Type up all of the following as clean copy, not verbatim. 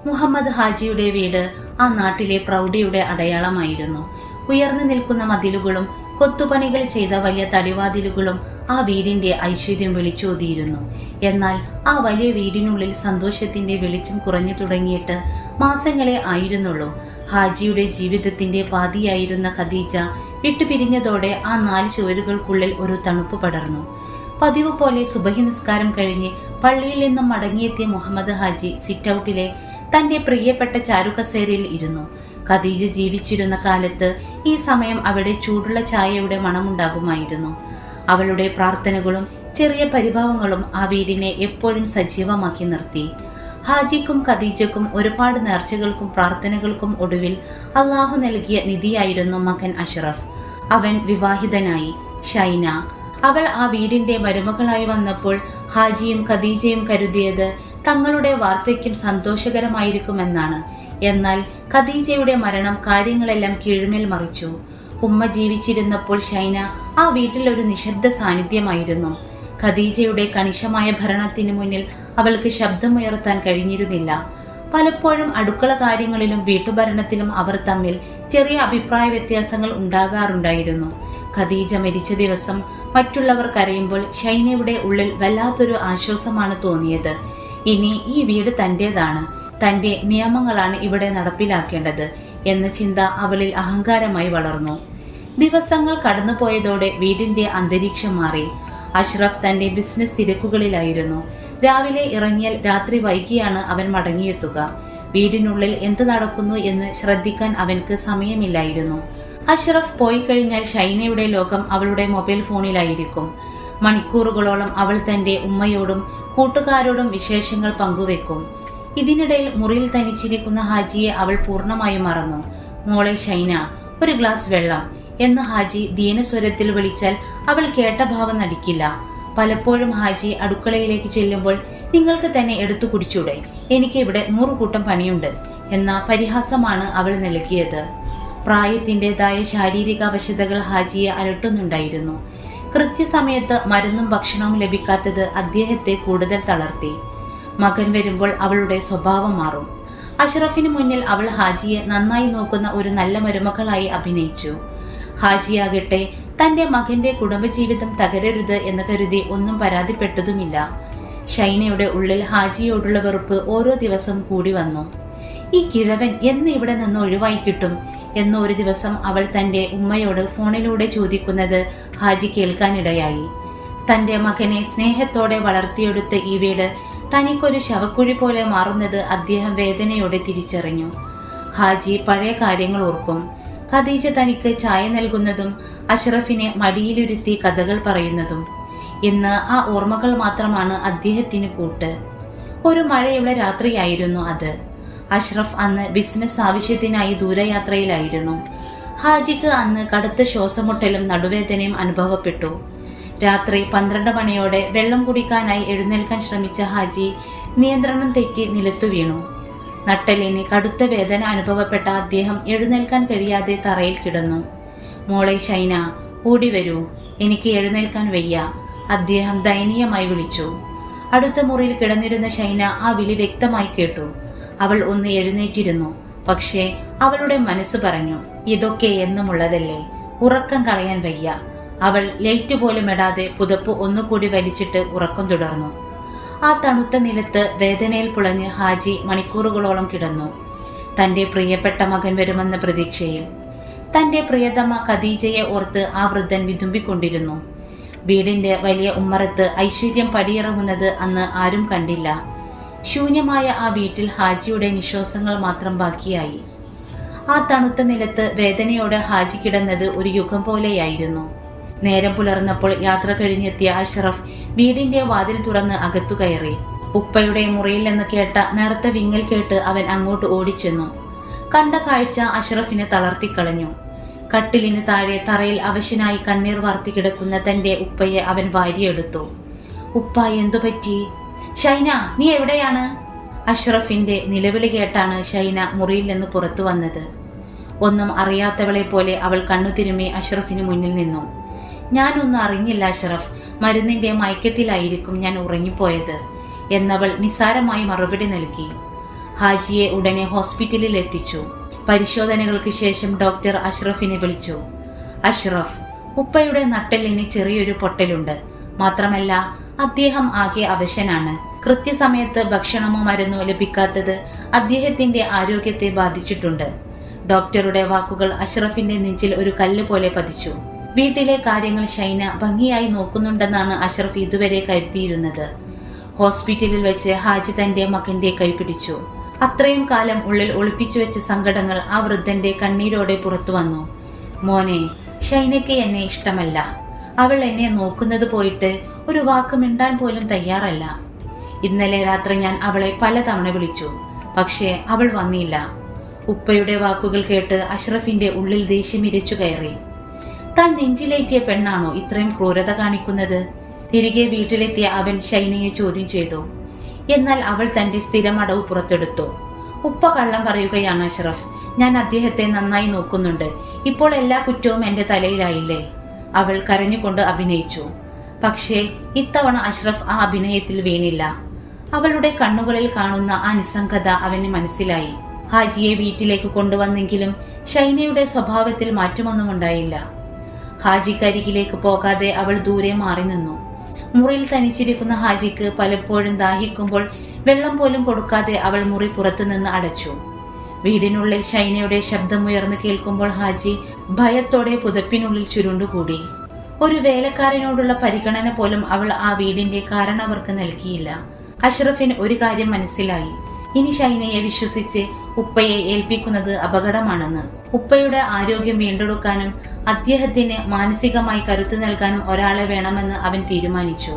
മുഹമ്മദ് ഹാജിയുടെ വീട് ആ നാട്ടിലെ പ്രൗഢിയുടെ അടയാളമായിരുന്നു. ഉയർന്നു നിൽക്കുന്ന മതിലുകളും കൊത്തുപണികൾ ചെയ്ത വലിയ തടിവാതിലുകളും ആ വീടിന്റെ ഐശ്വര്യം വിളിച്ചോതിയിരുന്നു. എന്നാൽ ആ വലിയ വീടിനുള്ളിൽ സന്തോഷത്തിന്റെ വെളിച്ചം കുറഞ്ഞു തുടങ്ങിയിട്ട് മാസങ്ങളെ ആയിരുന്നുള്ളൂ. ഹാജിയുടെ ജീവിതത്തിന്റെ പാതിയായിരുന്ന ഖദീജ വിട്ടുപിരിഞ്ഞതോടെ ആ 4 ചുവരുകൾക്കുള്ളിൽ ഒരു തണുപ്പ് പടർന്നു. പതിവ് പോലെ സുബഹി നിസ്കാരം കഴിഞ്ഞ് പള്ളിയിൽ നിന്നും മടങ്ങിയെത്തിയ മുഹമ്മദ് ഹാജി സിറ്റൗട്ടിലെ തന്റെ പ്രിയപ്പെട്ട ചാരുകസേരയിൽ ഇരുന്നു. ഖദീജ ജീവിച്ചിരുന്ന കാലത്ത് ഈ സമയം അവിടെ ചൂടുള്ള ചായയുടെ മണമുണ്ടാകുമായിരുന്നു. അവളുടെ പ്രാർത്ഥനകളും ചെറിയ പരിഭവങ്ങളും ആ വീടിനെ എപ്പോഴും സജീവമാക്കി നിർത്തി. ഹാജിക്കും ഖദീജക്കും ഒരുപാട് നേർച്ചകൾക്കും പ്രാർത്ഥനകൾക്കും ഒടുവിൽ അള്ളാഹു നൽകിയ നിധിയായിരുന്നു മകൻ അഷ്റഫ്. അവൻ വിവാഹിതനായി. ഷൈന അവൾ ആ വീടിന്റെ മരുമകളായി വന്നപ്പോൾ ഹാജിയും ഖദീജയും കരുതിയത് തങ്ങളുടെ വാർദ്ധക്യം സന്തോഷകരമായിരിക്കുമെന്നാണ്. എന്നാൽ ഖദീജയുടെ മരണം കാര്യങ്ങളെല്ലാം കീഴ്മേൽ മറിച്ചു. ഉമ്മ ജീവിച്ചിരുന്നപ്പോൾ ഷൈന ആ വീട്ടിൽ ഒരു നിശബ്ദ സാന്നിധ്യമായിരുന്നു. ഖദീജയുടെ കണിശമായ ഭരണത്തിന് മുന്നിൽ അവൾക്ക് ശബ്ദമുയർത്താൻ കഴിഞ്ഞിരുന്നില്ല. പലപ്പോഴും അടുക്കള കാര്യങ്ങളിലും വീട്ടുഭരണത്തിലും അവർ തമ്മിൽ ചെറിയ അഭിപ്രായ വ്യത്യാസങ്ങൾ ഉണ്ടാകാറുണ്ടായിരുന്നു. ഖദീജ മരിച്ച ദിവസം മറ്റുള്ളവർ കരയുമ്പോൾ ഷൈനയുടെ ഉള്ളിൽ വല്ലാത്തൊരു ആശ്വാസമാണ് തോന്നിയത്. ഇനി ഈ വീട് തന്റേതാണ്, തന്റെ നിയമങ്ങളാണ് ഇവിടെ നടപ്പിലാക്കേണ്ടത് എന്ന ചിന്ത അവളിൽ അഹങ്കാരമായി വളർന്നു. ദിവസങ്ങൾ കടന്നുപോയതോടെ വീടിന്റെ അന്തരീക്ഷം മാറി. അഷ്റഫ് തന്റെ ബിസിനസ് തിരക്കുകളിലായിരുന്നു. രാവിലെ ഇറങ്ങിയാൽ രാത്രി വൈകിയാണ് അവൻ മടങ്ങിയെത്തുക. വീടിനുള്ളിൽ എന്ത് നടക്കുന്നു എന്ന് ശ്രദ്ധിക്കാൻ അവൻക്ക് സമയമില്ലായിരുന്നു. അഷ്റഫ് പോയി കഴിഞ്ഞാൽ ഷൈനയുടെ ലോകം അവളുടെ മൊബൈൽ ഫോണിലായിരിക്കും. മണിക്കൂറുകളോളം അവൾ തന്റെ ഉമ്മയോടും കൂട്ടുകാരോടും വിശേഷങ്ങൾ പങ്കുവെക്കും. ഇതിനിടയിൽ മുറിയിൽ തനിച്ചിരിക്കുന്ന ഹാജിയെ അവൾ പൂർണ്ണമായും മറന്നു. മോളെ ഷൈന, ഒരു ഗ്ലാസ് വെള്ളം എന്ന് ഹാജി ദീനസ്വരത്തിൽ വിളിച്ചാൽ അവൾ കേട്ട ഭാവം നടിക്കില്ല. പലപ്പോഴും ഹാജി അടുക്കളയിലേക്ക് ചെല്ലുമ്പോൾ നിങ്ങൾക്ക് തന്നെ എടുത്തു കുടിച്ചൂടെ, എനിക്ക് ഇവിടെ 100 കൂട്ടം പണിയുണ്ട് എന്ന പരിഹാസമാണ് അവൾ നൽകിയത്. പ്രായത്തിൻ്റെതായ ശാരീരിക അവശതകൾ ഹാജിയെ അലട്ടുന്നുണ്ടായിരുന്നു. കൃത്യസമയത്ത് മരുന്നും ഭക്ഷണവും ലഭിക്കാത്തത് അദ്ദേഹത്തെ കൂടുതൽ തളർത്തി. മകൻ വരുമ്പോൾ അവളുടെ സ്വഭാവം മാറും. അഷ്റഫിന് മുന്നിൽ അവൾ ഹാജിയെ നന്നായി നോക്കുന്ന ഒരു നല്ല മരുമകളായി അഭിനയിച്ചു. ഹാജിയാകട്ടെ തന്റെ മകന്റെ കുടുംബജീവിതം തകരരുത് എന്ന് കരുതി ഒന്നും പരാതിപ്പെട്ടതുമില്ല. ഷൈനയുടെ ഉള്ളിൽ ഹാജിയോടുള്ള വെറുപ്പ് ഓരോ ദിവസം കൂടി വന്നു. ഈ കിഴവൻ എന്ന് ഇവിടെ നിന്ന് ഒഴിവായി കിട്ടും എന്ന് ഒരു ദിവസം അവൾ തന്റെ ഉമ്മയോട് ഫോണിലൂടെ ചോദിക്കുന്നത് ഹാജി കേൾക്കാനിടയായി. തന്റെ മകനെ സ്നേഹത്തോടെ വളർത്തിയെടുത്ത ഈ വീട് തനിക്കൊരു ശവക്കുഴി പോലെ മാറുന്നത് അദ്ദേഹം വേദനയോടെ തിരിച്ചറിഞ്ഞു. ഹാജി പഴയ കാര്യങ്ങൾ ഓർക്കും. ഖദീജ തനിക്ക് ചായ നൽകുന്നതും അഷ്റഫിനെ മടിയിലിരുത്തി കഥകൾ പറയുന്നതും. ഇന്ന് ആ ഓർമ്മകൾ മാത്രമാണ് അദ്ദേഹത്തിന് കൂട്ട്. ഒരു മഴയുള്ള രാത്രിയായിരുന്നു അത്. അഷ്റഫ് അന്ന് ബിസിനസ് ആവശ്യത്തിനായി ദൂരയാത്രയിലായിരുന്നു. ഹാജിക്ക് അന്ന് കടുത്ത ശ്വാസമുട്ടലും നടുവേദനയും അനുഭവപ്പെട്ടു. രാത്രി 12 മണിയോടെ വെള്ളം കുടിക്കാനായി എഴുന്നേൽക്കാൻ ശ്രമിച്ച ഹാജി നിയന്ത്രണം തെറ്റി നിലത്തു വീണു. നട്ടെല്ലിന് കടുത്ത വേദന അനുഭവപ്പെട്ട അദ്ദേഹം എഴുന്നേൽക്കാൻ കഴിയാതെ തറയിൽ കിടന്നു. മോളെ ഷൈന, ഓടി വരൂ, എനിക്ക് എഴുന്നേൽക്കാൻ വയ്യ, അദ്ദേഹം ദയനീയമായി വിളിച്ചു. അടുത്ത മുറിയിൽ കിടന്നിരുന്ന ഷൈന ആ വിളി വ്യക്തമായി കേട്ടു. അവൾ ഒന്ന് എഴുന്നേറ്റിരുന്നു. പക്ഷേ അവളുടെ മനസ്സ് പറഞ്ഞു, ഇതൊക്കെ എന്നുമുള്ളതല്ലേ, ഉറക്കം കളയാൻ വയ്യ. അവൾ ലൈറ്റ് പോലും ഇടാതെ പുതപ്പ് ഒന്നുകൂടി വലിച്ചിട്ട് ഉറക്കം തുടർന്നു. ആ തണുത്ത നിലത്ത് വേദനയിൽ പുളഞ്ഞ് ഹാജി മണിക്കൂറുകളോളം കിടന്നു. തന്റെ പ്രിയപ്പെട്ട മകൻ വരുമെന്ന പ്രതീക്ഷയിൽ. തന്റെ പ്രിയതമ ഖദീജയെ ഓർത്ത് ആ വൃദ്ധൻ വിതുമ്പിക്കൊണ്ടിരുന്നു. വീടിന്റെ വലിയ ഉമ്മറത്ത് ഐശ്വര്യം പടിയിറങ്ങുന്നത് അന്ന് ആരും കണ്ടില്ല. ശൂന്യമായ ആ വീട്ടിൽ ഹാജിയുടെ നിശ്വാസങ്ങൾ മാത്രം ബാക്കിയായി. ആ തണുത്ത നിലത്ത് വേദനയോടെ ഹാജി കിടന്നത് ഒരു യുഗം പോലെയായിരുന്നു. നേരം പുലർന്നപ്പോൾ യാത്ര കഴിഞ്ഞെത്തിയ അഷ്റഫ് വീടിന്റെ വാതിൽ തുറന്ന് അകത്തു കയറി. ഉപ്പയുടെ മുറിയിൽ നിന്ന് കേട്ട നേർത്ത വിങ്ങൽ കേട്ട് അവൻ അങ്ങോട്ട് ഓടിച്ചെന്നു. കണ്ട കാഴ്ച അഷ്റഫിനെ തളർത്തിക്കളഞ്ഞു. കട്ടിലിന് താഴെ തറയിൽ അവശനായി കണ്ണീർ വാർത്തി കിടക്കുന്ന തന്റെ ഉപ്പയെ അവൻ വാരിയെടുത്തു. ഉപ്പ, എന്തുപറ്റി? ഷൈന, നീ എവിടെയാണ്? അഷ്റഫിന്റെ നിലവിളി കേട്ടാണ് ഷൈന മുറിയിൽ നിന്ന് പുറത്തു വന്നത്. ഒന്നും അറിയാത്തവളെ പോലെ അവൾ കണ്ണുതിരുമ്മി അഷ്റഫിന് മുന്നിൽ നിന്നു. ഞാനൊന്നും അറിഞ്ഞില്ല അഷ്റഫ്, മരുന്നിന്റെ മയക്കത്തിലായിരിക്കും ഞാൻ ഉറങ്ങിപ്പോയത് എന്നവൾ നിസ്സാരമായി മറുപടി നൽകി. ഹാജിയെ ഉടനെ ഹോസ്പിറ്റലിൽ എത്തിച്ചു. പരിശോധനകൾക്ക് ശേഷം ഡോക്ടർ അഷ്റഫിനെ വിളിച്ചു. അഷ്റഫ്, ഉപ്പയുടെ നട്ടെല്ലിന് ചെറിയൊരു പൊട്ടലുണ്ട്. മാത്രമല്ല അദ്ദേഹം ആകെ അവശനാണ്. കൃത്യസമയത്ത് ഭക്ഷണമോ മരുന്നോ ലഭിക്കാത്തത് അദ്ദേഹത്തിന്റെ ആരോഗ്യത്തെ ബാധിച്ചിട്ടുണ്ട്. ഡോക്ടറുടെ വാക്കുകൾ അഷ്റഫിന്റെ നെഞ്ചിൽ ഒരു കല്ല് പോലെ പതിച്ചു. വീട്ടിലെ കാര്യങ്ങൾ ഷൈന ഭംഗിയായി നോക്കുന്നുണ്ടെന്നാണ് അഷ്റഫ് ഇതുവരെ കരുതിയിരുന്നത്. ഹോസ്പിറ്റലിൽ വെച്ച് ഹാജി തന്റെ മകന്റെ കൈപിടിച്ചു. അത്രയും കാലം ഉള്ളിൽ ഒളിപ്പിച്ചു വെച്ച സങ്കടങ്ങൾ ആ വൃദ്ധന്റെ കണ്ണീരോടെ പുറത്തു വന്നു. മോനെ, ഷൈനയ്ക്ക് എന്നെ ഇഷ്ടമല്ല. അവൾ എന്നെ നോക്കുന്നത് പോയിട്ട് ഒരു വാക്ക് മിണ്ടാൻ പോലും തയ്യാറല്ല. ഇന്നലെ രാത്രി ഞാൻ അവളെ പലതവണ വിളിച്ചു, പക്ഷേ അവൾ വന്നില്ല. ഉപ്പയുടെ വാക്കുകൾ കേട്ട് അഷ്റഫിന്റെ ഉള്ളിൽ ദേഷ്യം ഇരച്ചു കയറി. താൻ നെഞ്ചിലേറ്റിയ പെണ്ണാണോ ഇത്രയും ക്രൂരത കാണിക്കുന്നത്? തിരികെ വീട്ടിലെത്തിയ അവൻ ഷൈനയെ ചോദ്യം ചെയ്തു. എന്നാൽ അവൾ തന്റെ സ്ഥിരം അടവ് പുറത്തെടുത്തു. ഉപ്പ കള്ളം പറയുകയാണ് അഷ്റഫ്. ഞാൻ അദ്ദേഹത്തെ നന്നായി നോക്കുന്നുണ്ട്. ഇപ്പോൾ എല്ലാ കുറ്റവും എന്റെ തലയിലായില്ലേ? അവൾ കരഞ്ഞുകൊണ്ട് അഭിനയിച്ചു. പക്ഷേ ഇത്തവണ അഷ്റഫ് ആ അഭിനയത്തിൽ വീണില്ല. അവളുടെ കണ്ണുകളിൽ കാണുന്ന ആ നിസ്സംഗത അവന് മനസ്സിലായി. ഹാജിയെ വീട്ടിലേക്ക് കൊണ്ടുവന്നെങ്കിലും ഷൈനയുടെ സ്വഭാവത്തിൽ മാറ്റമൊന്നും ഉണ്ടായില്ല. ഹാജിക്കരികിലേക്ക് പോകാതെ അവൾ ദൂരെ മാറി നിന്നു. മുറിയിൽ തനിച്ചിരിക്കുന്ന ഹാജിക്ക് പലപ്പോഴും ദാഹിക്കുമ്പോൾ വെള്ളം പോലും കൊടുക്കാതെ അവൾ മുറി പുറത്തുനിന്ന് അടച്ചു. വീടിനുള്ളിൽ ഷൈനയുടെ ശബ്ദമുയർന്നു കേൾക്കുമ്പോൾ ഹാജി ഭയത്തോടെ പുതപ്പിനുള്ളിൽ ചുരുണ്ടുകൂടി. ഒരു വേലക്കാരനോടുള്ള പരിഗണന പോലും അവൾ ആ വീടിന്റെ കാരണവർക്ക് നൽകിയില്ല. അഷ്റഫിന് ഒരു കാര്യം മനസ്സിലായി. ഇനി ഷൈനയെ വിശ്വസിച്ച് ഉപ്പയെ ഏൽപ്പിക്കുന്നത് അപകടമാണെന്ന്. ഉപ്പയുടെ ആരോഗ്യം വീണ്ടെടുക്കാനും അദ്ദേഹത്തിന് മാനസികമായി കരുത്ത് നൽകാനും ഒരാളെ വേണമെന്ന് അവൻ തീരുമാനിച്ചു.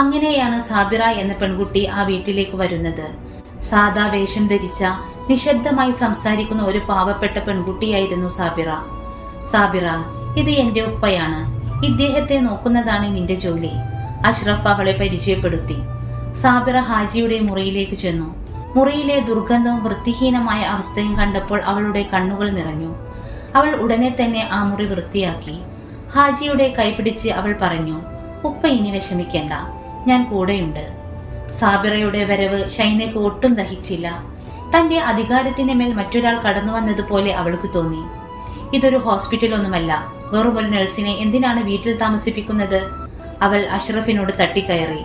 അങ്ങനെയാണ് സാബിറ എന്ന പെൺകുട്ടി ആ വീട്ടിലേക്ക് വരുന്നത്. സാദാ വേഷം ധരിച്ച നിശബ്ദമായി സംസാരിക്കുന്ന ഒരു പാവപ്പെട്ട പെൺകുട്ടിയായിരുന്നു സാബിറ. സാബിറ, ഇത് എന്റെ ഉപ്പയാണ്. ഇദ്ദേഹത്തെ നോക്കുന്നതാണ് നിന്റെ ജോലി. അഷ്റഫ് അവളെ പരിചയപ്പെടുത്തി. സാബിറ ഹാജിയുടെ മുറിയിലേക്ക് ചെന്നു. മുറിയിലെ ദുർഗന്ധവും വൃത്തിഹീനമായ അവസ്ഥയും കണ്ടപ്പോൾ അവളുടെ കണ്ണുകൾ നിറഞ്ഞു. അവൾ ഉടനെ തന്നെ ആ മുറി വൃത്തിയാക്കി. ഹാജിയുടെ കൈപിടിച്ച് അവൾ പറഞ്ഞു, ഉപ്പ ഇനി വിഷമിക്കേണ്ട, ഞാൻ കൂടെയുണ്ട്. സാബിറയുടെ വരവ് ഷൈനയ്ക്ക് ഒട്ടും ദഹിച്ചില്ല. തന്റെ അധികാരത്തിന് മേൽ മറ്റൊരാൾ കടന്നു വന്നതുപോലെ അവൾക്ക് തോന്നി. ഇതൊരു ഹോസ്പിറ്റലൊന്നുമല്ല. വെറും ഒരു നഴ്സിനെ എന്തിനാണ് വീട്ടിൽ താമസിപ്പിക്കുന്നത്? അവൾ അഷ്റഫിനോട് തട്ടിക്കയറി.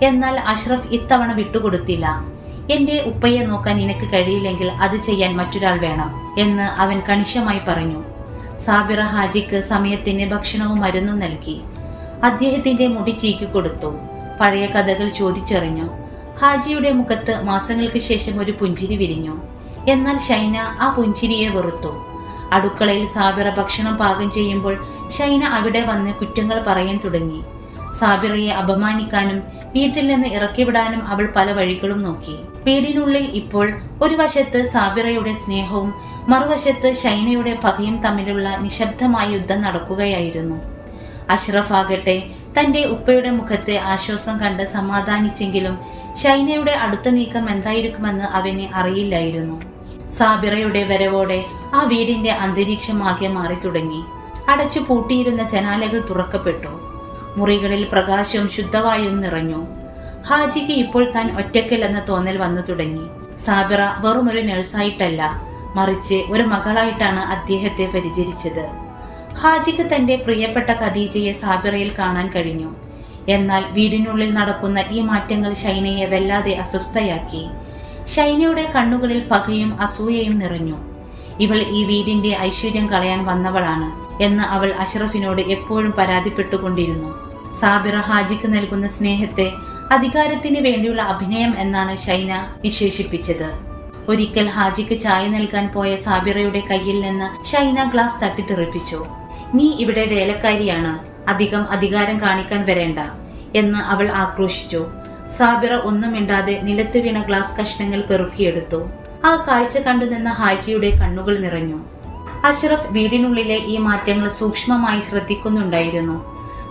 എന്നാൽ അഷ്റഫ് ഇത്തവണ വിട്ടുകൊടുത്തില്ല. എന്റെ ഉപ്പയെ നോക്കാൻ നിനക്ക് കഴിയില്ലെങ്കിൽ അത് ചെയ്യാൻ മറ്റൊരാൾ വേണം എന്ന് അവൻ കണിശമായി പറഞ്ഞു. സാബിറ ഹാജിക്ക് സമയത്തിന് ഭക്ഷണവും മരുന്നും നൽകി. അദ്ദേഹത്തിന്റെ മുടി ചീക്കിക്കൊടുത്തു. പഴയ കഥകൾ ചോദിച്ചറിഞ്ഞു. ഹാജിയുടെ മുഖത്ത് മാസങ്ങൾക്ക് ശേഷം ഒരു പുഞ്ചിരി വിരിഞ്ഞു. എന്നാൽ ഷൈന ആ പുഞ്ചിരിയെ വെറുത്തു. അടുക്കളയിൽ സാബിറ ഭക്ഷണം പാകം ചെയ്യുമ്പോൾ ഷൈന അവിടെ വന്ന് കുറ്റങ്ങൾ പറയാൻ തുടങ്ങി. സാബിറയെ അപമാനിക്കാനും വീട്ടിൽ നിന്ന് ഇറക്കിവിടാനും അവൾ പല വഴികളും നോക്കി. വീടിനുള്ളിൽ ഇപ്പോൾ ഒരു വശത്ത് സാബിറയുടെ സ്നേഹവും മറുവശത്ത് ഷൈനയുടെ പകയും തമ്മിലുള്ള നിശബ്ദമായ യുദ്ധം നടക്കുകയായിരുന്നു. അഷ്റഫ് ആകട്ടെ തന്റെ ഉപ്പയുടെ മുഖത്തെ ആശ്വാസം കണ്ട് സമാധാനിച്ചെങ്കിലും ഷൈനയുടെ അടുത്ത നീക്കം എന്തായിരിക്കുമെന്ന് അവന് അറിയില്ലായിരുന്നു. സാബിറയുടെ വരവോടെ ആ വീടിന്റെ അന്തരീക്ഷമാകെ മാറി തുടങ്ങി. അടച്ചു പൂട്ടിയിരുന്ന ജനാലകൾ തുറക്കപ്പെട്ടു. മുറികളിൽ പ്രകാശവും ശുദ്ധവായുവും നിറഞ്ഞു. ഹാജിക്ക് ഇപ്പോൾ താൻ ഒറ്റയ്ക്കല്ലെന്ന തോന്നൽ വന്നു തുടങ്ങി. സാബിറ വെറുമൊരു നഴ്സായിട്ടല്ല, മറിച്ച് ഒരു മകളായിട്ടാണ് അദ്ദേഹത്തെ പരിചരിച്ചത്. ഹാജിക്ക് തന്റെ പ്രിയപ്പെട്ട ഖദീജയെ സാബിറയിൽ കാണാൻ കഴിഞ്ഞു. എന്നാൽ വീടിനുള്ളിൽ നടക്കുന്ന ഈ മാറ്റങ്ങൾ ഷൈനയെ വല്ലാതെ അസ്വസ്ഥയാക്കി. ഷൈനയുടെ കണ്ണുകളിൽ പകയും അസൂയയും നിറഞ്ഞു. ഇവൾ ഈ വീടിന്റെ ഐശ്വര്യം കളയാൻ വന്നവളാണ് എന്ന് അവൾ അഷ്റഫിനോട് എപ്പോഴും പരാതിപ്പെട്ടുകൊണ്ടിരുന്നു. സാബിറ ഹാജിക്ക് നൽകുന്ന സ്നേഹത്തെ അധികാരത്തിന് വേണ്ടിയുള്ള അഭിനയം എന്നാണ് ഷൈന വിശേഷിപ്പിച്ചത്. ഒരിക്കൽ ഹാജിക്ക് ചായ നൽകാൻ പോയ സാബിറയുടെ കയ്യിൽ നിന്ന് ഷൈന ഗ്ലാസ് തട്ടിത്തെറിപ്പിച്ചു. നീ ഇവിടെ വേലക്കാരിയാണ്, അധികം അധികാരം കാണിക്കാൻ വരേണ്ട എന്ന് അവൾ ആക്രോശിച്ചു. സാബിറ ഒന്നും മിണ്ടാതെ നിലത്ത് വീണ ഗ്ലാസ് കഷ്ണങ്ങൾ പെറുക്കിയെടുത്തു. ആ കാഴ്ച കണ്ടുനിന്ന ഹാജിയുടെ കണ്ണുകൾ നിറഞ്ഞു. അഷ്റഫ് വീടിനുള്ളിലെ ഈ മാറ്റങ്ങൾ സൂക്ഷ്മമായി ശ്രദ്ധിക്കുന്നുണ്ടായിരുന്നു.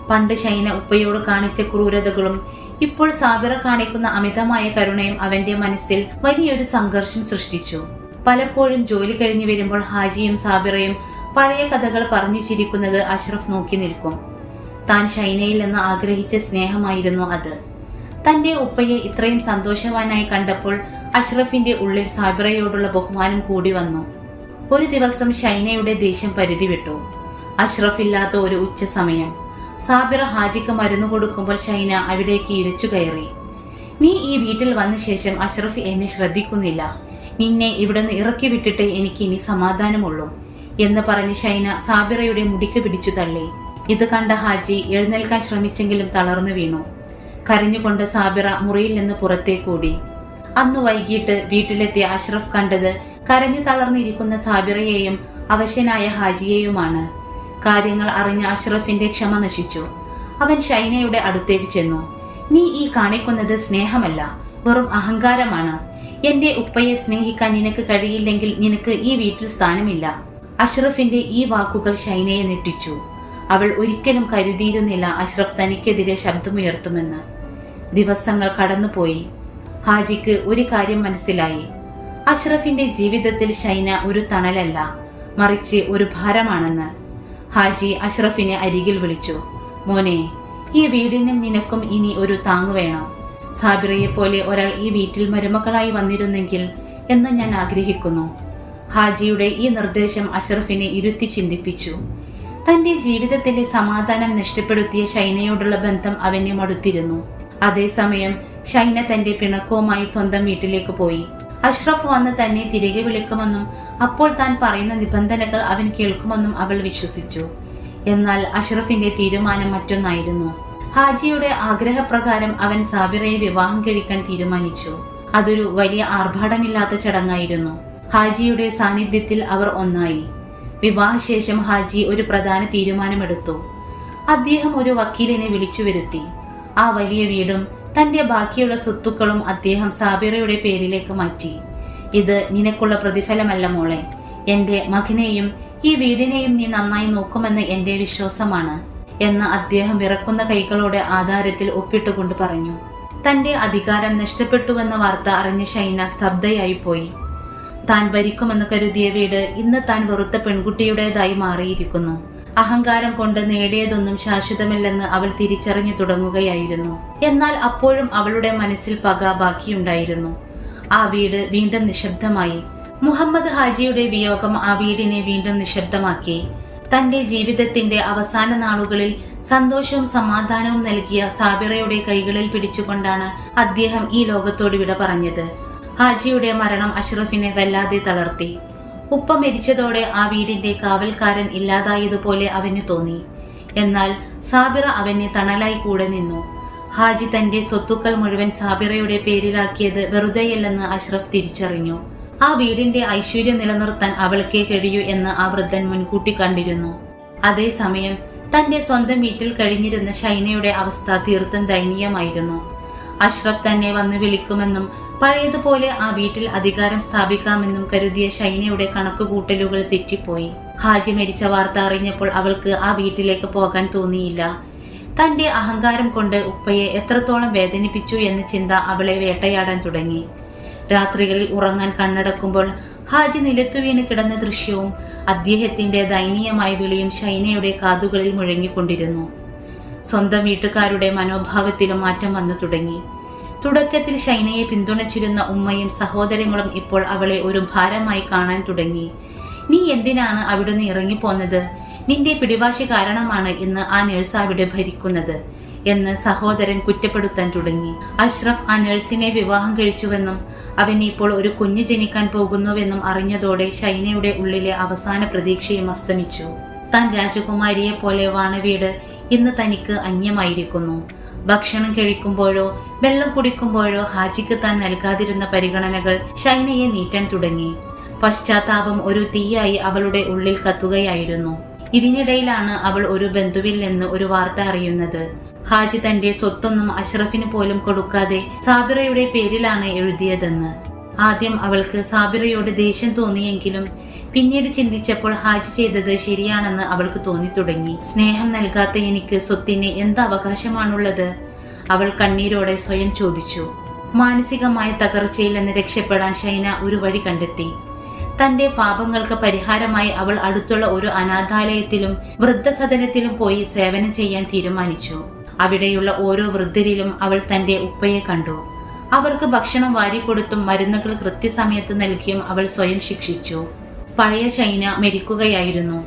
പണ്ട് ഷൈന ഉപ്പയോട് കാണിച്ച ക്രൂരതകളും ഇപ്പോൾ സാബിറ കാണിക്കുന്ന അമിതമായ കരുണയും അവന്റെ മനസ്സിൽ വലിയൊരു സംഘർഷം സൃഷ്ടിച്ചു. പലപ്പോഴും ജോലി കഴിഞ്ഞു വരുമ്പോൾ ഹാജിയും സാബിറയും പഴയ കഥകൾ പറഞ്ഞു ചിരിക്കുന്നത് അഷ്റഫ് നോക്കി നിൽക്കും. താൻ ഷൈനയിൽ നിന്ന് ആഗ്രഹിച്ച സ്നേഹമായിരുന്നു അത്. തന്റെ ഉപ്പയെ ഇത്രയും സന്തോഷവാനായി കണ്ടപ്പോൾ അഷ്റഫിന്റെ ഉള്ളിൽ സാബിറയോടുള്ള ബഹുമാനം കൂടി വന്നു. ഒരു ദിവസം ഷൈനയുടെ ദേഷ്യം പരിധി വിട്ടു. അഷ്റഫ് ഇല്ലാത്ത ഒരു ഉച്ച സമയം സാബിറ ഹാജിക്ക് മരുന്ന് കൊടുക്കുമ്പോൾ ഷൈന അവിടേക്ക് ഇരച്ചു കയറി. നീ ഈ വീട്ടിൽ വന്ന ശേഷം അഷ്റഫ് എന്നെ ശ്രദ്ധിക്കുന്നില്ല. നിന്നെ ഇവിടുന്ന് ഇറക്കി വിട്ടിട്ടേ എനിക്ക് ഇനി സമാധാനമുള്ളൂ എന്ന് പറഞ്ഞ് ഷൈന സാബിറയുടെ മുടിക്ക് പിടിച്ചു തള്ളി. ഇത് കണ്ട ഹാജി എഴുന്നേൽക്കാൻ ശ്രമിച്ചെങ്കിലും തളർന്നു വീണു. കരഞ്ഞുകൊണ്ട് സാബിറ മുറിയിൽ നിന്ന് പുറത്തേക്കൂടി. അന്ന് വൈകിട്ട് വീട്ടിലെത്തിയ അഷ്റഫ് കണ്ടത് കരഞ്ഞു തളർന്നിരിക്കുന്ന സാബിറയെയും അവശനായ ഹാജിയെയുമാണ്. കാര്യങ്ങൾ അറിഞ്ഞ അഷ്റഫിന്റെ ക്ഷമ നശിച്ചു. അവൻ ഷൈനയുടെ അടുത്തേക്ക് ചെന്നു. നീ ഈ കാണിക്കുന്നത് സ്നേഹമല്ല, വെറും അഹങ്കാരമാണ്. എന്റെ ഉപ്പയെ സ്നേഹിക്കാൻ നിനക്ക് കഴിയില്ലെങ്കിൽ നിനക്ക് ഈ വീട്ടിൽ സ്ഥാനമില്ല. അഷ്റഫിന്റെ ഈ വാക്കുകൾ ഷൈനയെ ഞെട്ടിച്ചു. അവൾ ഒരിക്കലും കരുതിയിരുന്നില്ല അഷ്റഫ് തനിക്കെതിരെ ശബ്ദമുയർത്തുമെന്ന്. ദിവസങ്ങൾ കടന്നുപോയി. ഹാജിക്ക് ഒരു കാര്യം മനസ്സിലായി. അഷ്റഫിന്റെ ജീവിതത്തിൽ ഷൈന ഒരു തണലല്ല, മറിച്ച് ഒരു ഭാരമാണെന്ന്. ഹാജി അഷ്റഫിനെ അരികിൽ വിളിച്ചു. മോനെ, ഈ വീടിനും നിനക്കും ഇനി ഒരു താങ്ങു വേണം. സാബിറയെ പോലെ ഒരാൾ ഈ വീട്ടിൽ മരുമകളായി വന്നിരുന്നെങ്കിൽ എന്ന് ഞാൻ ആഗ്രഹിക്കുന്നു. ഹാജിയുടെ ഈ നിർദ്ദേശം അഷ്റഫിനെ ഇരുത്തി ചിന്തിപ്പിച്ചു. തന്റെ ജീവിതത്തിലെ സമാധാനം നഷ്ടപ്പെടുത്തിയ ഷൈനയോടുള്ള ബന്ധം അവനെ മടുത്തിരുന്നു. അതേസമയം ഷൈന തന്റെ പിണക്കവുമായി സ്വന്തം വീട്ടിലേക്ക് പോയി. അഷ്റഫ് വന്ന് തന്നെ തിരികെ വിളിക്കുമെന്നും അപ്പോൾ താൻ പറയുന്ന നിബന്ധനകൾ അവൻ കേൾക്കുമെന്നും അവൾ വിശ്വസിച്ചു. എന്നാൽ അഷ്റഫിന്റെ തീരുമാനം മറ്റൊന്നായിരുന്നു. ഹാജിയുടെ ആഗ്രഹപ്രകാരം അവൻ സാബിറയെ വിവാഹം കഴിക്കാൻ തീരുമാനിച്ചു. അതൊരു വലിയ ആർഭാടമില്ലാത്ത ചടങ്ങായിരുന്നു. ഹാജിയുടെ സാന്നിധ്യത്തിൽ അവർ ഒന്നായി. വിവാഹശേഷം ഹാജി ഒരു പ്രധാന തീരുമാനമെടുത്തു. അദ്ദേഹം ഒരു വക്കീലിനെ വിളിച്ചു വരുത്തി. ആ വലിയ വീടും തന്റെ ബാക്കിയുള്ള സ്വത്തുക്കളും അദ്ദേഹം സാബിറയുടെ പേരിലേക്ക് മാറ്റി. ഇത് നിനക്കുള്ള പ്രതിഫലമല്ല മോളെ. എന്റെ മകനെയും ഈ വീടിനെയും നീ നന്നായി നോക്കുമെന്ന് എന്റെ വിശ്വാസമാണ് എന്ന് അദ്ദേഹം വിറക്കുന്ന കൈകളോടെ ആധാരത്തിൽ ഒപ്പിട്ടുകൊണ്ട് പറഞ്ഞു. തന്റെ അധികാരം നഷ്ടപ്പെട്ടുവെന്ന വാർത്ത അറിഞ്ഞ ഷൈന സ്തബ്ധയായി പോയി. താൻ ഭരിക്കുമെന്ന് കരുതിയ വീട് ഇന്ന് താൻ വെറുത്ത പെൺകുട്ടിയുടേതായി മാറിയിരിക്കുന്നു. അഹങ്കാരം കൊണ്ട് നേടിയതൊന്നും ശാശ്വതമല്ലെന്ന് അവൾ തിരിച്ചറിഞ്ഞു തുടങ്ങുകയായിരുന്നു. എന്നാൽ അപ്പോഴും അവളുടെ മനസ്സിൽ പക ബാക്കിയുണ്ടായിരുന്നു. ആ വീട് വീണ്ടും നിശബ്ദമായി. മുഹമ്മദ് ഹാജിയുടെ വിയോഗം ആ വീടിനെ വീണ്ടും നിശബ്ദമാക്കി. തന്റെ ജീവിതത്തിന്റെ അവസാന നാളുകളിൽ സന്തോഷവും സമാധാനവും നൽകിയ സാബിറയുടെ കൈകളിൽ പിടിച്ചുകൊണ്ടാണ് അദ്ദേഹം ഈ ലോകത്തോട് വിട പറഞ്ഞത്. ഹാജിയുടെ മരണം അഷ്റഫിനെ വല്ലാതെ തളർത്തി. ഉപ്പ മരിച്ചതോടെ ആ വീടിന്റെ കാവൽക്കാരൻ ഇല്ലാതായതുപോലെ അവന് തോന്നി. എന്നാൽ സാബിറ അവന് തണലായി കൂടെ നിന്നു. ഹാജി തന്റെ സ്വത്തുക്കൾ മുഴുവൻ സാബിറയുടെ പേരിലാക്കിയത് വെറുതെയല്ലെന്ന് അഷ്റഫ് തിരിച്ചറിഞ്ഞു. ആ വീടിന്റെ ഐശ്വര്യം നിലനിർത്താൻ അവൾക്കേ കഴിയൂ എന്ന് ആ വൃദ്ധൻ മുൻകൂട്ടി കണ്ടിരുന്നു. അതേസമയം തന്റെ സ്വന്തം വീട്ടിൽ കഴിഞ്ഞിരുന്ന ഷൈനയുടെ അവസ്ഥ തീർത്തും ദയനീയമായിരുന്നു. അഷ്റഫ് തന്നെ വന്ന് വിളിക്കുമെന്നും പഴയതുപോലെ ആ വീട്ടിൽ അധികാരം സ്ഥാപിക്കാമെന്നും കരുതിയ ഷൈനയുടെ കണക്കുകൂട്ടലുകൾ തെറ്റിപ്പോയി. ഹാജി മരിച്ച വാർത്ത അറിഞ്ഞപ്പോൾ അവൾക്ക് ആ വീട്ടിലേക്ക് പോകാൻ തോന്നിയില്ല. തന്റെ അഹങ്കാരം കൊണ്ട് ഉപ്പയെ എത്രത്തോളം വേദനിപ്പിച്ചു എന്ന ചിന്ത അവളെ വേട്ടയാടാൻ തുടങ്ങി. രാത്രികളിൽ ഉറങ്ങാൻ കണ്ണടക്കുമ്പോൾ ഹാജി നിലത്തു വീണ് കിടന്ന ദൃശ്യവും അദ്ദേഹത്തിന്റെ ദയനീയമായ വിളിയും ഷൈനയുടെ കാതുകളിൽ മുഴങ്ങിക്കൊണ്ടിരുന്നു. സ്വന്തം വീട്ടുകാരുടെ മനോഭാവത്തിലും മാറ്റം വന്നു തുടങ്ങി. തുടക്കത്തിൽ ഷൈനയെ പിന്തുണച്ചിരുന്ന ഉമ്മയും സഹോദരങ്ങളും ഇപ്പോൾ അവളെ ഒരു ഭാരമായി കാണാൻ തുടങ്ങി. നീ എന്തിനാണ് അവിടുന്ന് ഇറങ്ങിപ്പോന്നത്? നിന്റെ പിടിവാശി കാരണമാണ് ഇന്ന് ആ നഴ്സ് അവിടെ ഭരിക്കുന്നത് എന്ന് സഹോദരൻ കുറ്റപ്പെടുത്താൻ തുടങ്ങി. അഷ്റഫ് ആ നഴ്സിനെ വിവാഹം കഴിച്ചുവെന്നും അവന് ഇപ്പോൾ ഒരു കുഞ്ഞ് ജനിക്കാൻ പോകുന്നുവെന്നും അറിഞ്ഞതോടെ ഷൈനയുടെ ഉള്ളിലെ അവസാന പ്രതീക്ഷയും അസ്തമിച്ചു. താൻ രാജകുമാരിയെ പോലെ വാണ വീട് ഇന്ന് തനിക്ക് അന്യമായിരിക്കുന്നു. ഭക്ഷണം കഴിക്കുമ്പോഴോ വെള്ളം കുടിക്കുമ്പോഴോ ഹാജിക്ക് താൻ നൽകാതിരുന്ന പരിഗണനകൾ ഷൈനയെ നീറ്റാൻ തുടങ്ങി. പശ്ചാത്താപം ഒരു തീയായി അവളുടെ ഉള്ളിൽ കത്തുകയായിരുന്നു. ഇതിനിടയിലാണ് അവൾ ഒരു ബന്ധുവിൽ നിന്ന് ഒരു വാർത്ത അറിയുന്നത്. ഹാജി തന്റെ സ്വത്തൊന്നും അഷ്റഫിന് പോലും കൊടുക്കാതെ സാബിറയുടെ പേരിലാണ് എഴുതിയതെന്ന്. ആദ്യം അവൾക്ക് സാബിറയോട് ദേഷ്യം തോന്നിയെങ്കിലും പിന്നീട് ചിന്തിച്ചപ്പോൾ ഹാജി ചെയ്തത് ശരിയാണെന്ന് അവൾക്ക് തോന്നി തുടങ്ങി. സ്നേഹം നൽകാത്ത എനിക്ക് സ്വത്തിന് എന്ത് അവകാശമാണുള്ളത്? അവൾ കണ്ണീരോടെ സ്വയം ചോദിച്ചു. മാനസികമായ തകർച്ചയിൽ നിന്ന് രക്ഷപ്പെടാൻ ഷൈന ഒരു വഴി കണ്ടെത്തി. തന്റെ പാപങ്ങൾക്ക് പരിഹാരമായി അവൾ അടുത്തുള്ള ഒരു അനാഥാലയത്തിലും വൃദ്ധസദനത്തിലും പോയി സേവനം ചെയ്യാൻ തീരുമാനിച്ചു. അവിടെയുള്ള ഓരോ വൃദ്ധരിലും അവൾ തന്റെ ഉപ്പയെ കണ്ടു. അവർക്ക് ഭക്ഷണം വാരിക്കൊടുത്തും മരുന്നുകൾ കൃത്യസമയത്ത് നൽകിയും അവൾ സ്വയം ശിക്ഷിച്ചു. പഴയ ഷൈന മരിക്കുകയായിരുന്നു.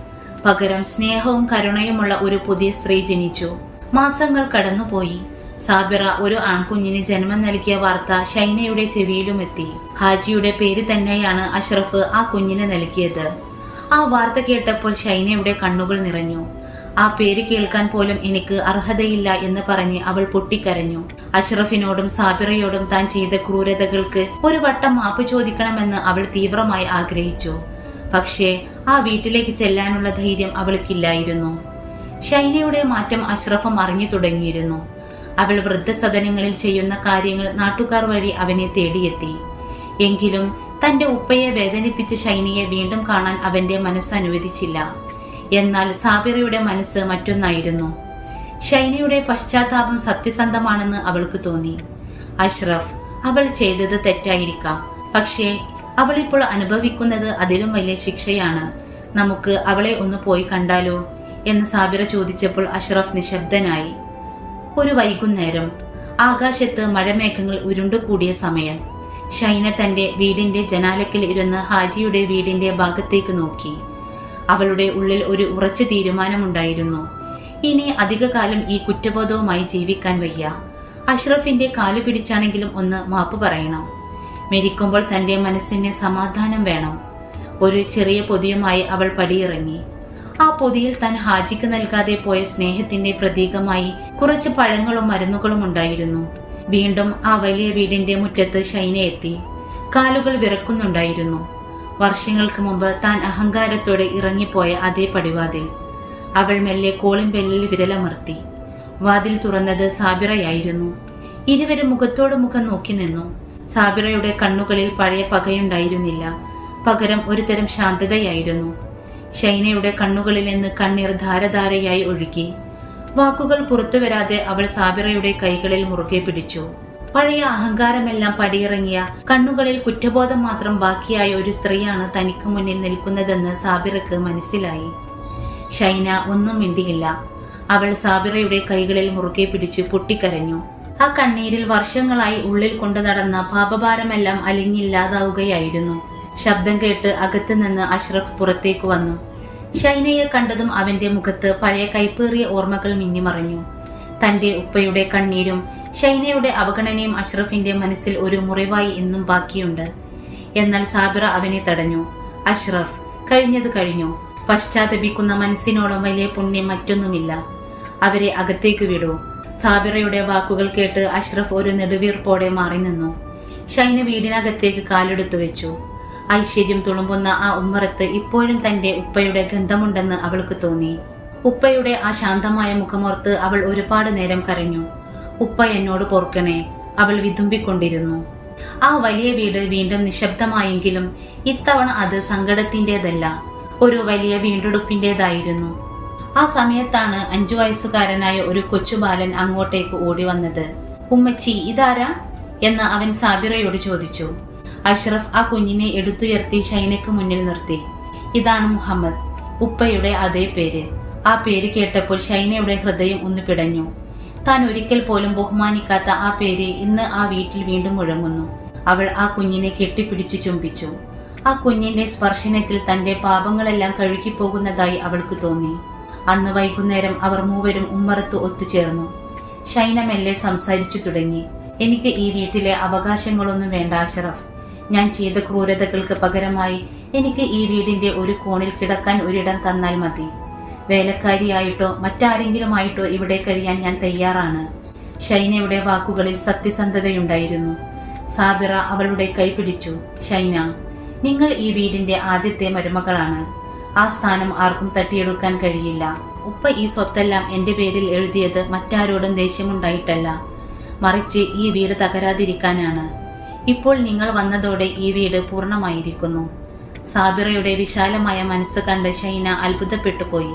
പകരം സ്നേഹവും കരുണയുമുള്ള ഒരു പുതിയ സ്ത്രീ ജനിച്ചു. മാസങ്ങൾ കടന്നുപോയി. സാബിറ ഒരു ആൺകുഞ്ഞിന് ജന്മം നൽകിയ വാർത്ത ഷൈനയുടെ ചെവിയിലുമെത്തി. ഹാജിയുടെ പേര് തന്നെയാണ് അഷ്റഫ് ആ കുഞ്ഞിന് നൽകിയത്. ആ വാർത്ത കേട്ടപ്പോൾ ഷൈനയുടെ കണ്ണുകൾ നിറഞ്ഞു. ആ പേര് കേൾക്കാൻ പോലും എനിക്ക് അർഹതയില്ല എന്ന് പറഞ്ഞ് അവൾ പൊട്ടിക്കരഞ്ഞു. അഷ്റഫിനോടും സാബിറയോടും താൻ ചെയ്ത ക്രൂരതകൾക്ക് ഒരു വട്ടം മാപ്പ് ചോദിക്കണമെന്ന് അവൾ തീവ്രമായി ആഗ്രഹിച്ചു. പക്ഷേ ആ വീട്ടിലേക്ക് ചെല്ലാനുള്ള ധൈര്യം അവൾക്കില്ലായിരുന്നു. ഷൈനയുടെ മാറ്റം അഷ്റഫും അറിഞ്ഞു തുടങ്ങിയിരുന്നു. അവൾ വൃദ്ധസദനങ്ങളിൽ ചെയ്യുന്ന കാര്യങ്ങൾ നാട്ടുകാർ വഴി അവനെ തേടിയെത്തി. എങ്കിലും തന്റെ ഉപ്പയെ വേദനിപ്പിച്ച ഷൈനയെ വീണ്ടും കാണാൻ അവന്റെ മനസ്സ് അനുവദിച്ചില്ല. എന്നാൽ സാബിറയുടെ മനസ്സ് മറ്റൊന്നായിരുന്നു. ഷൈനയുടെ പശ്ചാത്താപം സത്യസന്ധമാണെന്ന് അവൾക്ക് തോന്നി. അഷ്റഫ്, അവൾ ചെയ്തത് തെറ്റായിരിക്കാം, പക്ഷേ അവളിപ്പോൾ അനുഭവിക്കുന്നത് അതിലും വലിയ ശിക്ഷയാണ്. നമുക്ക് അവളെ ഒന്ന് പോയി കണ്ടാലോ എന്ന് സാബിറ ചോദിച്ചപ്പോൾ അഷ്റഫ് നിശബ്ദനായി. ഒരു വൈകുന്നേരം ആകാശത്ത് മഴമേഘങ്ങൾ ഉരുണ്ടുകൂടിയ സമയം. ഷൈന തന്റെ വീടിന്റെ ജനാലക്കിൽ ഇരുന്ന് ഹാജിയുടെ വീടിന്റെ ഭാഗത്തേക്ക് നോക്കി. അവളുടെ ഉള്ളിൽ ഒരു ഉറച്ച തീരുമാനമുണ്ടായിരുന്നു. ഇനി അധികകാലം ഈ കുറ്റബോധവുമായി ജീവിക്കാൻ വയ്യ. അഷ്റഫിന്റെ കാലു പിടിച്ചാണെങ്കിലും ഒന്ന് മാപ്പ് പറയണം. മരിക്കുമ്പോൾ തന്റെ മനസ്സിന് സമാധാനം വേണം. ഒരു ചെറിയ പൊതിയുമായി അവൾ പടിയിറങ്ങി. ആ പൊതിയിൽ താൻ ഹാജിക്ക് നൽകാതെ പോയ സ്നേഹത്തിന്റെ പ്രതീകമായി കുറച്ച് പഴങ്ങളും മരുന്നുകളും ഉണ്ടായിരുന്നു. വീണ്ടും ആ വലിയ വീടിന്റെ മുറ്റത്ത് ഷൈന എത്തി. കാലുകൾ വിറക്കുന്നുണ്ടായിരുന്നു. വർഷങ്ങൾക്ക് മുമ്പ് താൻ അഹങ്കാരത്തോടെ ഇറങ്ങിപ്പോയ അതേ പടിവാതിൽ. അവൾ മെല്ലെ കോളിംഗ് ബെല്ലിൽ വിരലമർത്തി. വാതിൽ തുറന്നത് സാബിറയായിരുന്നു. ഇരുവരും മുഖത്തോട് മുഖം നോക്കി നിന്നു. സാബിറയുടെ കണ്ണുകളിൽ പഴയ പകയുണ്ടായിരുന്നില്ല. പകരം ഒരുതരം ശാന്തതയായിരുന്നു. ഷൈനയുടെ കണ്ണുകളിൽ നിന്ന് കണ്ണീർ ധാരധാരയായി ഒഴുകി. വാക്കുകൾ പുറത്തു വരാതെ അവൾ സാബിറയുടെ കൈകളിൽ മുറുകെ പിടിച്ചു. പഴയ അഹങ്കാരമെല്ലാം പടിയിറങ്ങിയ, കണ്ണുകളിൽ കുറ്റബോധം മാത്രം ബാക്കിയായ ഒരു സ്ത്രീയാണ് തനിക്ക് മുന്നിൽ നിൽക്കുന്നതെന്ന് സാബിറക്ക് മനസ്സിലായി. ഷൈന ഒന്നും മിണ്ടിയില്ല. അവൾ സാബിറയുടെ കൈകളിൽ മുറുകെ പിടിച്ചു പൊട്ടിക്കരഞ്ഞു. ആ കണ്ണീരിൽ വർഷങ്ങളായി ഉള്ളിൽ കൊണ്ടു നടന്ന പാപഭാരമെല്ലാം അലിഞ്ഞില്ലാതാവുകയായിരുന്നു. ശബ്ദം കേട്ട് അകത്തു നിന്ന് അഷ്റഫ് പുറത്തേക്ക് വന്നു. ഷൈനയെ കണ്ടതും അവന്റെ മുഖത്ത് പഴയ കൈപ്പേറിയ ഓർമ്മകൾ മിന്നിമറഞ്ഞു. തന്റെ ഉപ്പയുടെ കണ്ണീരും ഷൈനയുടെ അവഗണനയും അഷ്റഫിന്റെ മനസ്സിൽ ഒരു മുറിവായി എന്നും ബാക്കിയുണ്ട്. എന്നാൽ സാബിറ അവനെ തടഞ്ഞു. അഷ്റഫ്, കഴിഞ്ഞത് കഴിഞ്ഞു. പശ്ചാത്തപിക്കുന്ന മനസ്സിനോളം വലിയ പുണ്യം മറ്റൊന്നുമില്ല. അവരെ അകത്തേക്ക് വിടൂ. സാബിറയുടെ വാക്കുകൾ കേട്ട് അഷ്റഫ് ഒരു നെടുവീർപ്പോടെ മാറി നിന്നു. ഷൈന വീടിനകത്തേക്ക് കാലെടുത്തു വെച്ചു. ഐശ്വര്യം തുളുമ്പുന്ന ആ ഉമ്മറത്ത് ഇപ്പോഴും തന്റെ ഉപ്പയുടെ ഗന്ധമുണ്ടെന്ന് അവൾക്ക് തോന്നി. ഉപ്പയുടെ ആ ശാന്തമായ മുഖമോർത്ത് അവൾ ഒരുപാട് നേരം കരഞ്ഞു. ഉപ്പ എന്നോട് പൊറുക്കണേ, അവൾ വിതുമ്പിക്കൊണ്ടിരുന്നു. ആ വലിയ വീട് വീണ്ടും നിശബ്ദമായെങ്കിലും ഇത്തവണ അത് സങ്കടത്തിൻ്റെതല്ല, ഒരു വലിയ വീണ്ടെടുപ്പിൻ്റെതായിരുന്നു. ആ സമയത്താണ് 5 വയസ്സുകാരനായ ഒരു കൊച്ചുബാലൻ അങ്ങോട്ടേക്ക് ഓടി വന്നത്. ഉമ്മച്ചി, ഇതാരാ എന്ന് അവൻ സാബിറയോട് ചോദിച്ചു. അഷ്റഫ് ആ കുഞ്ഞിനെ എടുത്തുയർത്തി ഷൈനയ്ക്ക് മുന്നിൽ നിർത്തി. ഇതാണ് മുഹമ്മദ്, ഉപ്പയുടെ അതേ പേര്. ആ പേര് കേട്ടപ്പോൾ ഷൈനയുടെ ഹൃദയം ഒന്ന് പിടഞ്ഞു. താൻ ഒരിക്കൽ പോലും ബഹുമാനിക്കാത്ത ആ പേര് ഇന്ന് ആ വീട്ടിൽ വീണ്ടും മുഴങ്ങുന്നു. അവൾ ആ കുഞ്ഞിനെ കെട്ടിപ്പിടിച്ചു ചുംബിച്ചു. ആ കുഞ്ഞിന്റെ സ്പർശനത്തിൽ തന്റെ പാപങ്ങളെല്ലാം കഴുകിപ്പോകുന്നതായി അവൾക്ക് തോന്നി. അന്ന് വൈകുന്നേരം അവർ മൂവരും ഉമ്മറത്ത് ഒത്തുചേർന്നു. ഷൈന മെല്ലെ സംസാരിച്ചു തുടങ്ങി. എനിക്ക് ഈ വീട്ടിലെ അവകാശങ്ങളൊന്നും വേണ്ട അഷ്റഫ്. ഞാൻ ചെയ്ത ക്രൂരതകൾക്ക് പകരമായി എനിക്ക് ഈ വീടിന്റെ ഒരു കോണിൽ കിടക്കാൻ ഒരിടം തന്നാൽ മതി. വേലക്കാരിയായിട്ടോ മറ്റാരെങ്കിലുമായിട്ടോ ഇവിടെ കഴിയാൻ ഞാൻ തയ്യാറാണ്. ഷൈനയുടെ വാക്കുകളിൽ സത്യസന്ധതയുണ്ടായിരുന്നു. സാബിറ അവളുടെ കൈ പിടിച്ചു. ഷൈന, നിങ്ങൾ ഈ വീടിന്റെ ആദ്യത്തെ മരുമകളാണ്. ആ സ്ഥാനം ആർക്കും തട്ടിയെടുക്കാൻ കഴിയില്ല. ഉപ്പ ഈ സ്വത്തെല്ലാം എന്റെ പേരിൽ എഴുതിയത് മറ്റാരോടും ദേഷ്യമുണ്ടായിട്ടല്ല, മറിച്ച് ഈ വീട് തകരാതിരിക്കാനാണ്. ഇപ്പോൾ നിങ്ങൾ വന്നതോടെ ഈ വീട് പൂർണ്ണമായിരിക്കുന്നു. സാബിറയുടെ വിശാലമായ മനസ്സ് കണ്ട് ഷൈന അത്ഭുതപ്പെട്ടു പോയി.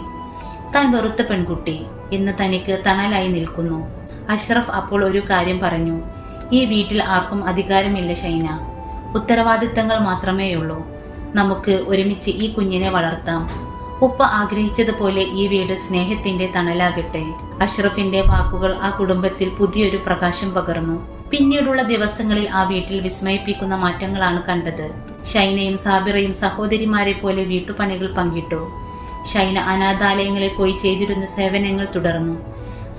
താൻ വെറുത്ത പെൺകുട്ടി ഇന്ന് തനിക്ക് തണലായി നിൽക്കുന്നു. അഷ്റഫ് അപ്പോൾ ഒരു കാര്യം പറഞ്ഞു. ഈ വീട്ടിൽ ആർക്കും അധികാരമില്ല ഷൈന, ഉത്തരവാദിത്തങ്ങൾ മാത്രമേയുള്ളൂ. നമുക്ക് ഒരുമിച്ച് ഈ കുഞ്ഞിനെ വളർത്താം. ഉപ്പ ആഗ്രഹിച്ചതുപോലെ ഈ വീട് സ്നേഹത്തിന്റെ തണലാകട്ടെ. അഷ്റഫിന്റെ വാക്കുകൾ ആ കുടുംബത്തിൽ പുതിയൊരു പ്രകാശം പകർന്നു. പിന്നീടുള്ള ദിവസങ്ങളിൽ ആ വീട്ടിൽ വിസ്മയിപ്പിക്കുന്ന മാറ്റങ്ങളാണ് കണ്ടത്. ഷൈനയും സാബിറയും സഹോദരിമാരെ പോലെ വീട്ടുപണികൾ പങ്കിട്ടു. ഷൈന അനാഥാലയങ്ങളിൽ പോയി ചെയ്തിരുന്ന സേവനങ്ങൾ തുടർന്നു.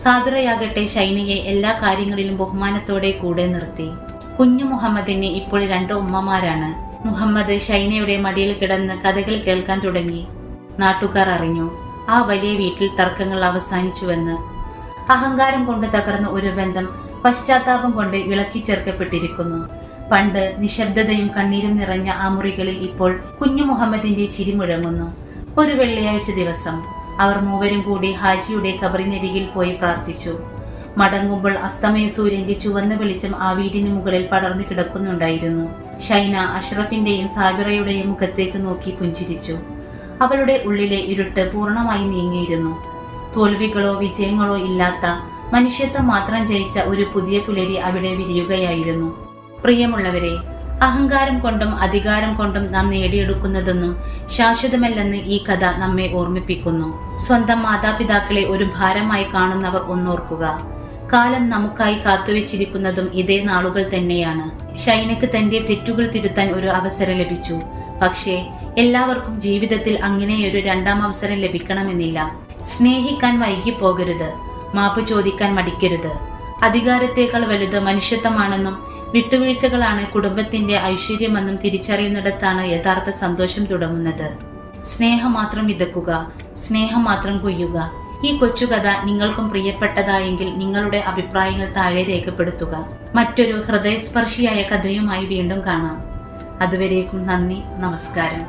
സാബിറയാകട്ടെ ഷൈനയെ എല്ലാ കാര്യങ്ങളിലും ബഹുമാനത്തോടെ കൂടെ നിർത്തി. കുഞ്ഞു മുഹമ്മദിന് ഇപ്പോൾ 2 ഉമ്മമാരാണ്. മുഹമ്മദ് ഷൈനയുടെ മടിയിൽ കിടന്ന് കഥകൾ കേൾക്കാൻ തുടങ്ങി. നാട്ടുകാർ അറിഞ്ഞു ആ വലിയ വീട്ടിൽ തർക്കങ്ങൾ അവസാനിച്ചുവെന്ന്. അഹങ്കാരം കൊണ്ട് തകർന്ന ഒരു ബന്ധം പശ്ചാത്താപം കൊണ്ട് വിളക്കി ചേർക്കപ്പെട്ടിരിക്കുന്നു. പണ്ട് നിശബ്ദതയും കണ്ണീരും നിറഞ്ഞ ആ മുറികളിൽ ഇപ്പോൾ കുഞ്ഞു മുഹമ്മദിന്റെ ചിരി മുഴങ്ങുന്നു. ഒരു വെള്ളിയാഴ്ച ദിവസം അവർ മൂവരും കൂടി ഹാജിയുടെ ഖബറിനരികിൽ പോയി പ്രാർത്ഥിച്ചു. മടങ്ങുമ്പോൾ അസ്തമയ സൂര്യന്റെ ചുവന്ന വെളിച്ചം ആ വീടിന് മുകളിൽ പടർന്നു കിടക്കുന്നുണ്ടായിരുന്നു. ഷൈന അഷ്റഫിന്റെയും സാബിറയുടെയും മുഖത്തേക്ക് നോക്കി പുഞ്ചിരിച്ചു. അവളുടെ ഉള്ളിലെ ഇരുട്ട് പൂർണ്ണമായി നീങ്ങിയിരുന്നു. തോൽവികളോ വിജയങ്ങളോ ഇല്ലാത്ത, മനുഷ്യത്വം മാത്രം ജയിച്ച ഒരു പുതിയ പുലരി അവിടെ വിരിയുകയായിരുന്നു. പ്രിയമുള്ളവരെ, അഹങ്കാരം കൊണ്ടും അധികാരം കൊണ്ടും നാം നേടിയെടുക്കുന്നതൊന്നും ശാശ്വതമല്ലെന്ന് ഈ കഥ നമ്മെ ഓർമ്മിപ്പിക്കുന്നു. സ്വന്തം മാതാപിതാക്കളെ ഒരു ഭാരമായി കാണുന്നവർ ഒന്നോർക്കുക. കാലം നമുക്കായി കാത്തുവെച്ചിരിക്കുന്നതും ഇതേ നാളുകൾ തന്നെയാണ്. ഷൈനക്ക് തന്റെ തെറ്റുകൾ തിരുത്താൻ ഒരു അവസരം ലഭിച്ചു. പക്ഷേ എല്ലാവർക്കും ജീവിതത്തിൽ അങ്ങനെയൊരു 2ാം അവസരം ലഭിക്കണമെന്നില്ല. സ്നേഹിക്കാൻ വൈകിപ്പോകരുത്. മാപ്പ് ചോദിക്കാൻ മടിക്കരുത്. അധികാരത്തേക്കാൾ വലുത് മനുഷ്യത്വമാണെന്നും വിട്ടുവീഴ്ചകളാണ് കുടുംബത്തിന്റെ ഐശ്വര്യമെന്നും തിരിച്ചറിയുന്നിടത്താണ് യഥാർത്ഥ സന്തോഷം തുടങ്ങുന്നത്. സ്നേഹം മാത്രം വിതക്കുക, സ്നേഹം മാത്രം കൊയ്യുക. ഈ കൊച്ചുകഥ നിങ്ങൾക്കും പ്രിയപ്പെട്ടതായെങ്കിൽ നിങ്ങളുടെ അഭിപ്രായങ്ങൾ താഴെ രേഖപ്പെടുത്തുക. മറ്റൊരു ഹൃദയസ്പർശിയായ കഥയുമായി വീണ്ടും കാണാം. അതുവരേക്കും നന്ദി, നമസ്കാരം.